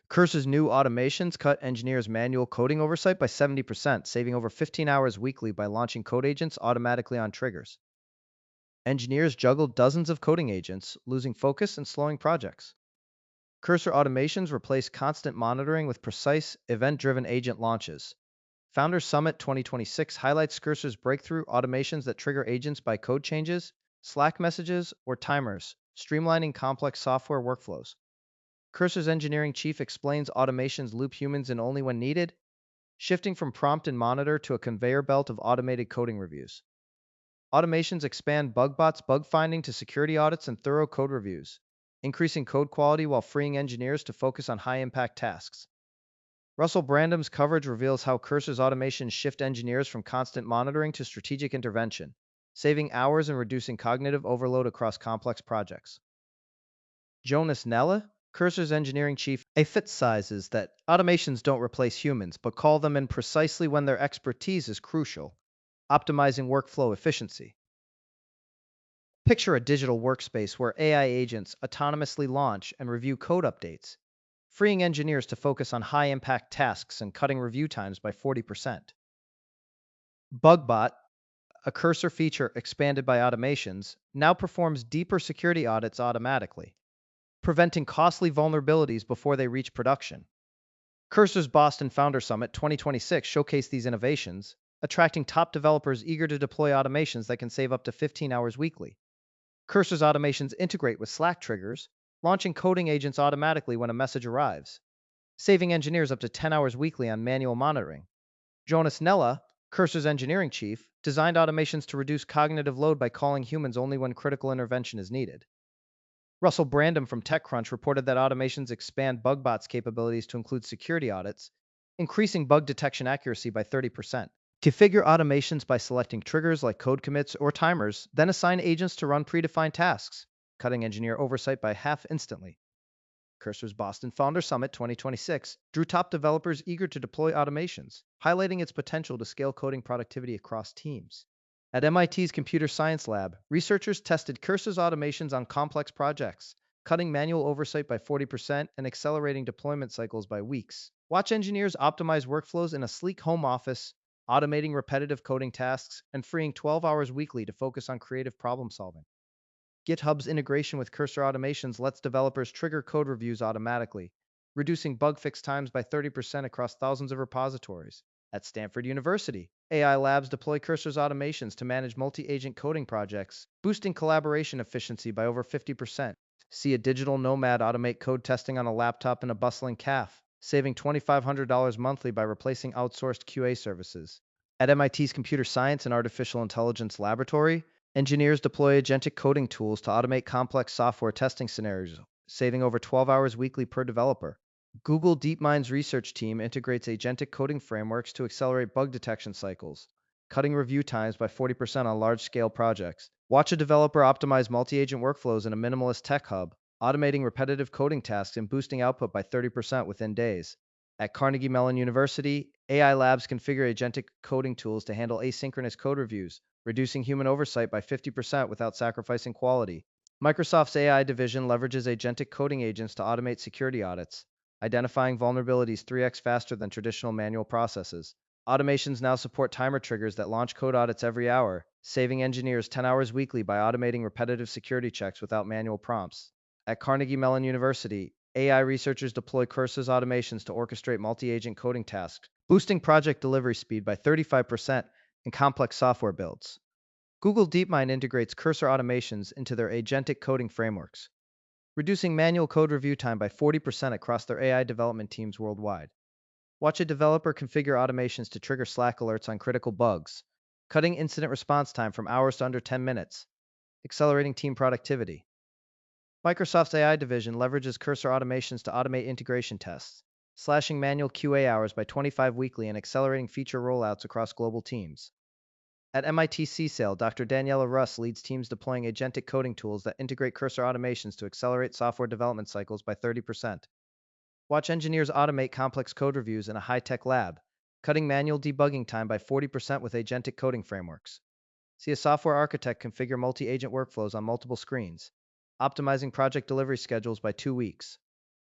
Cursor's new automations cut engineers' manual coding oversight by 70%, saving over 15 hours weekly by launching code agents automatically on triggers. Engineers juggled dozens of coding agents, losing focus and slowing projects. Cursor automations replace constant monitoring with precise, event-driven agent launches. Founders Summit 2026 highlights Cursor's breakthrough automations that trigger agents by code changes, Slack messages, or timers, streamlining complex software workflows. Cursor's engineering chief explains automations loop humans in only when needed, shifting from prompt and monitor to a conveyor belt of automated coding reviews. Automations expand BugBot's bug finding to security audits and thorough code reviews, increasing code quality while freeing engineers to focus on high-impact tasks. Russell Brandam's coverage reveals how Cursor's automations shift engineers from constant monitoring to strategic intervention, saving hours and reducing cognitive overload across complex projects. Jonas Nella, Cursor's engineering chief, emphasizes that automations don't replace humans, but call them in precisely when their expertise is crucial, optimizing workflow efficiency. Picture a digital workspace where AI agents autonomously launch and review code updates, freeing engineers to focus on high-impact tasks and cutting review times by 40%. BugBot, a Cursor feature expanded by automations, now performs deeper security audits automatically, preventing costly vulnerabilities before they reach production. Cursor's Boston Founder Summit 2026 showcased these innovations, attracting top developers eager to deploy automations that can save up to 15 hours weekly. Cursor's automations integrate with Slack triggers, launching coding agents automatically when a message arrives, saving engineers up to 10 hours weekly on manual monitoring. Jonas Nella, Cursor's engineering chief, designed automations to reduce cognitive load by calling humans only when critical intervention is needed. Russell Brandam from TechCrunch reported that automations expand BugBot's capabilities to include security audits, increasing bug detection accuracy by 30%. Configure automations by selecting triggers like code commits or timers, then assign agents to run predefined tasks, cutting engineer oversight by half instantly. Cursor's Boston Founder Summit 2026 drew top developers eager to deploy automations, highlighting its potential to scale coding productivity across teams. At MIT's Computer Science Lab, researchers tested Cursor's automations on complex projects, cutting manual oversight by 40% and accelerating deployment cycles by weeks. Watch engineers optimize workflows in a sleek home office, automating repetitive coding tasks and freeing 12 hours weekly to focus on creative problem solving. GitHub's integration with Cursor automations lets developers trigger code reviews automatically, reducing bug fix times by 30% across thousands of repositories. At Stanford University, AI labs deploy Cursor's automations to manage multi-agent coding projects, boosting collaboration efficiency by over 50%. See a digital nomad automate code testing on a laptop in a bustling caf, saving $2,500 monthly by replacing outsourced QA services. At MIT's Computer Science and Artificial Intelligence Laboratory, engineers deploy agentic coding tools to automate complex software testing scenarios, saving over 12 hours weekly per developer. Google DeepMind's research team integrates agentic coding frameworks to accelerate bug detection cycles, cutting review times by 40% on large-scale projects. Watch a developer optimize multi-agent workflows in a minimalist tech hub, automating repetitive coding tasks and boosting output by 30% within days. At Carnegie Mellon University, AI labs configure agentic coding tools to handle asynchronous code reviews, reducing human oversight by 50% without sacrificing quality. Microsoft's AI division leverages agentic coding agents to automate security audits, identifying vulnerabilities 3x faster than traditional manual processes. Automations now support timer triggers that launch code audits every hour, saving engineers 10 hours weekly by automating repetitive security checks without manual prompts. At Carnegie Mellon University, AI researchers deploy Cursor's automations to orchestrate multi-agent coding tasks, boosting project delivery speed by 35% in complex software builds. Google DeepMind integrates Cursor automations into their agentic coding frameworks, reducing manual code review time by 40% across their AI development teams worldwide. Watch a developer configure automations to trigger Slack alerts on critical bugs, cutting incident response time from hours to under 10 minutes, accelerating team productivity. Microsoft's AI division leverages Cursor automations to automate integration tests, slashing manual QA hours by 25 weekly and accelerating feature rollouts across global teams. At MIT CSAIL, Dr. Daniela Russ leads teams deploying agentic coding tools that integrate Cursor automations to accelerate software development cycles by 30%. Watch engineers automate complex code reviews in a high-tech lab, cutting manual debugging time by 40% with agentic coding frameworks. See a software architect configure multi-agent workflows on multiple screens, optimizing project delivery schedules by 2 weeks.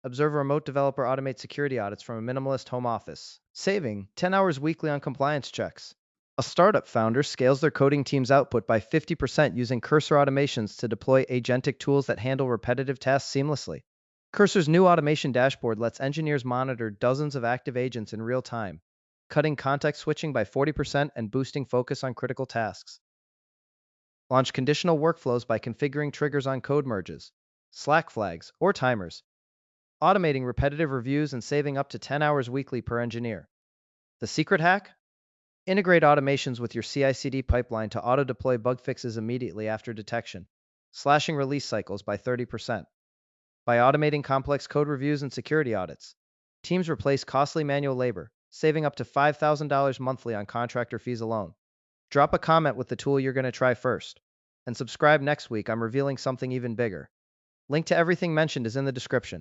Observe a remote developer automate security audits from a minimalist home office, saving 10 hours weekly on compliance checks. A startup founder scales their coding team's output by 50% using Cursor automations to deploy agentic tools that handle repetitive tasks seamlessly. Cursor's new automation dashboard lets engineers monitor dozens of active agents in real time, cutting context switching by 40% and boosting focus on critical tasks. Launch conditional workflows by configuring triggers on code merges, Slack flags, or timers, automating repetitive reviews and saving up to 10 hours weekly per engineer. The secret hack? Integrate automations with your CI/CD pipeline to auto-deploy bug fixes immediately after detection, slashing release cycles by 30%. By automating complex code reviews and security audits, teams replace costly manual labor, saving up to $5,000 monthly on contractor fees alone. Drop a comment with the tool you're going to try first. And subscribe next week, I'm revealing something even bigger. Link to everything mentioned is in the description.